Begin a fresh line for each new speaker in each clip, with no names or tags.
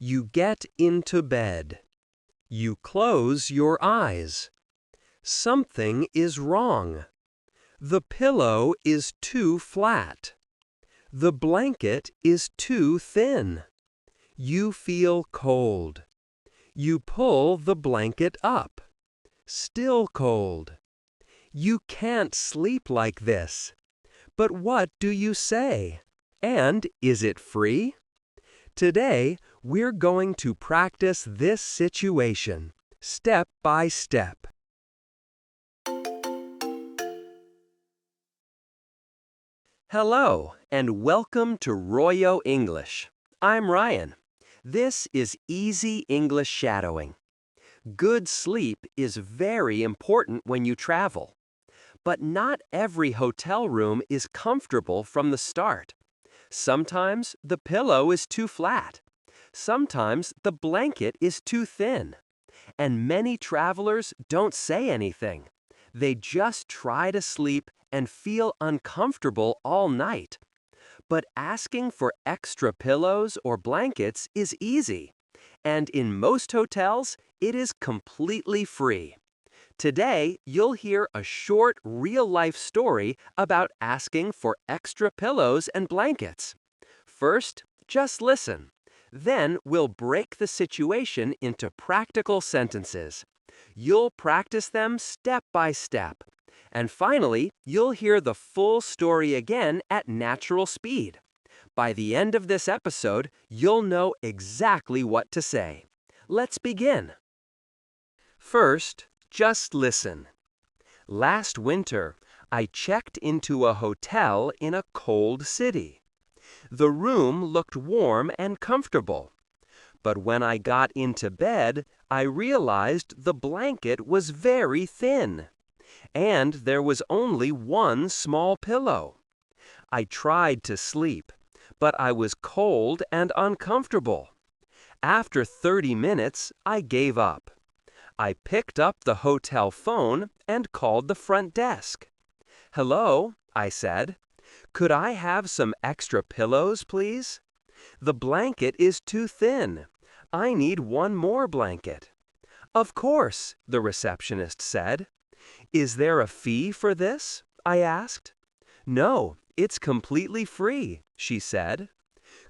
You get into bed. You close your eyes. Something is wrong. The pillow is too flat. The blanket is too thin. You feel cold. You pull the blanket up. Still cold. You can't sleep like this. But what do you say? And is it free? Today, we're going to practice this situation, step by step. Hello, and welcome to Royo English. I'm Ryan. This is Easy English Shadowing. Good sleep is very important when you travel. But not every hotel room is comfortable from the start. Sometimes the pillow is too flat. Sometimes the blanket is too thin. And many travelers don't say anything. They just try to sleep and feel uncomfortable all night. But asking for extra pillows or blankets is easy. And in most hotels, it is completely free. Today, you'll hear a short, real-life story about asking for extra pillows and blankets. First, just listen. Then, we'll break the situation into practical sentences. You'll practice them step by step. And finally, you'll hear the full story again at natural speed. By the end of this episode, you'll know exactly what to say. Let's begin. First, just listen. Last winter, I checked into a hotel in a cold city. The room looked warm and comfortable. But when I got into bed, I realized the blanket was very thin. And there was only one small pillow. I tried to sleep, but I was cold and uncomfortable. After 30 minutes, I gave up. I picked up the hotel phone and called the front desk. "Hello," I said. "Could I have some extra pillows, please? The blanket is too thin. I need one more blanket." "Of course," the receptionist said. "Is there a fee for this?" I asked. "No, it's completely free," she said.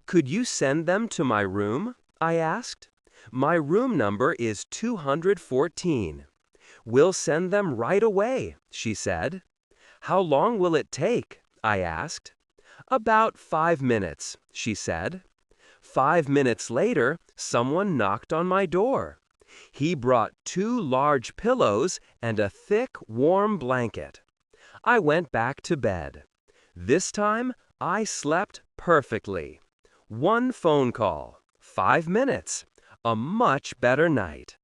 "Could you send them to my room?" I asked. "My room number is 214. "We'll send them right away," she said. "How long will it take?" I asked. "About 5 minutes," she said. 5 minutes later, someone knocked on my door. He brought 2 large pillows and a thick, warm blanket. I went back to bed. This time, I slept perfectly. 1 phone call, 5 minutes, a much better night.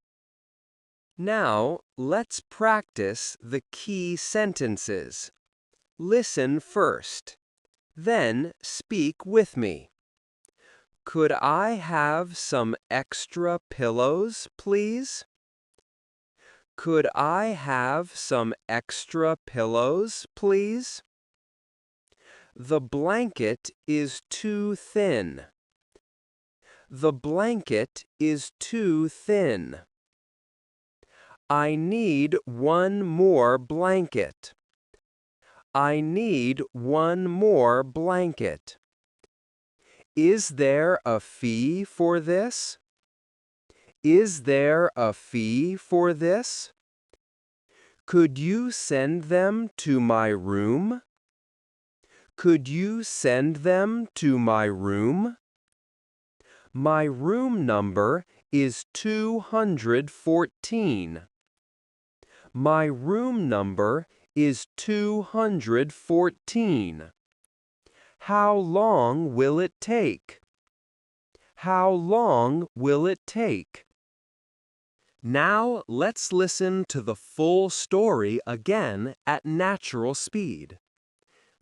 Now, let's practice the key sentences. Listen first. Then speak with me. Could I have some extra pillows, please? Could I have some extra pillows, please? The blanket is too thin. The blanket is too thin. I need one more blanket. I need one more blanket. Is there a fee for this? Is there a fee for this? Could you send them to my room? Could you send them to my room? My room number is 214. My room number is 214. How long will it take? How long will it take? Now let's listen to the full story again at natural speed.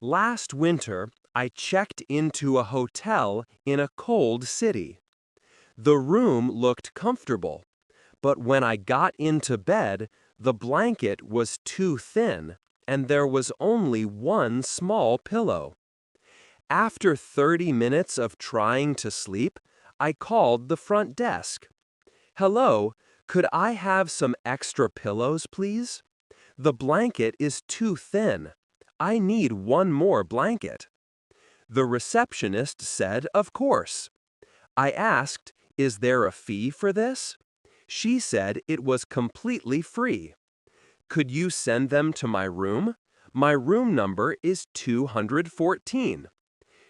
Last winter, I checked into a hotel in a cold city. The room looked comfortable, but when I got into bed, the blanket was too thin, and there was only one small pillow. After 30 minutes of trying to sleep, I called the front desk. Hello, could I have some extra pillows, please? The blanket is too thin. I need one more blanket. The receptionist said, of course. I asked, is there a fee for this? She said it was completely free. Could you send them to my room? My room number is 214.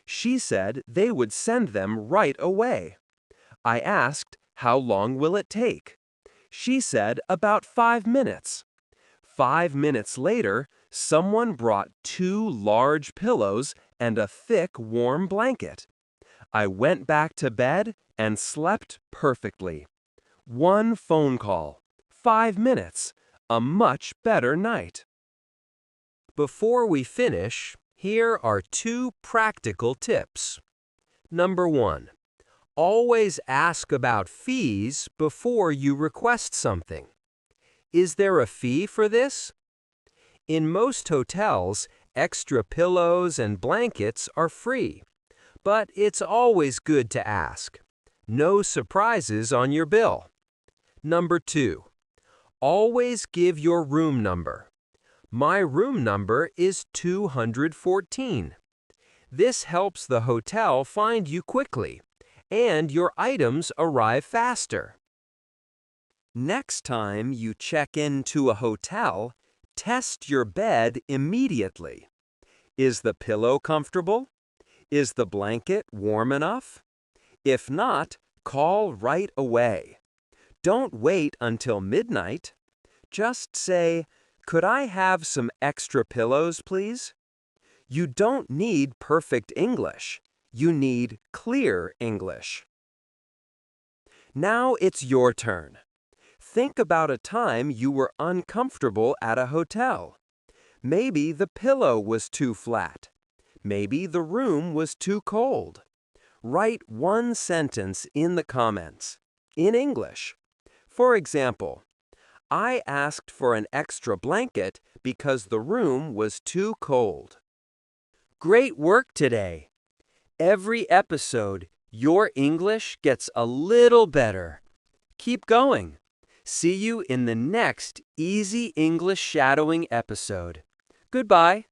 She said they would send them right away. I asked, how long will it take? She said about 5 minutes. 5 minutes later, someone brought 2 large pillows and a thick, warm blanket. I went back to bed and slept perfectly. One phone call, 5 minutes, a much better night. Before we finish, here are 2 practical tips. Number 1. Always ask about fees before you request something. Is there a fee for this? In most hotels, extra pillows and blankets are free, but it's always good to ask. No surprises on your bill. Number 2. Always give your room number. My room number is 214. This helps the hotel find you quickly, and your items arrive faster. Next time you check into a hotel, test your bed immediately. Is the pillow comfortable? Is the blanket warm enough? If not, call right away. Don't wait until midnight. Just say, could I have some extra pillows, please? You don't need perfect English. You need clear English. Now it's your turn. Think about a time you were uncomfortable at a hotel. Maybe the pillow was too flat. Maybe the room was too cold. Write one sentence in the comments, in English. For example, I asked for an extra blanket because the room was too cold. Great work today! Every episode, your English gets a little better. Keep going. See you in the next Easy English Shadowing episode. Goodbye.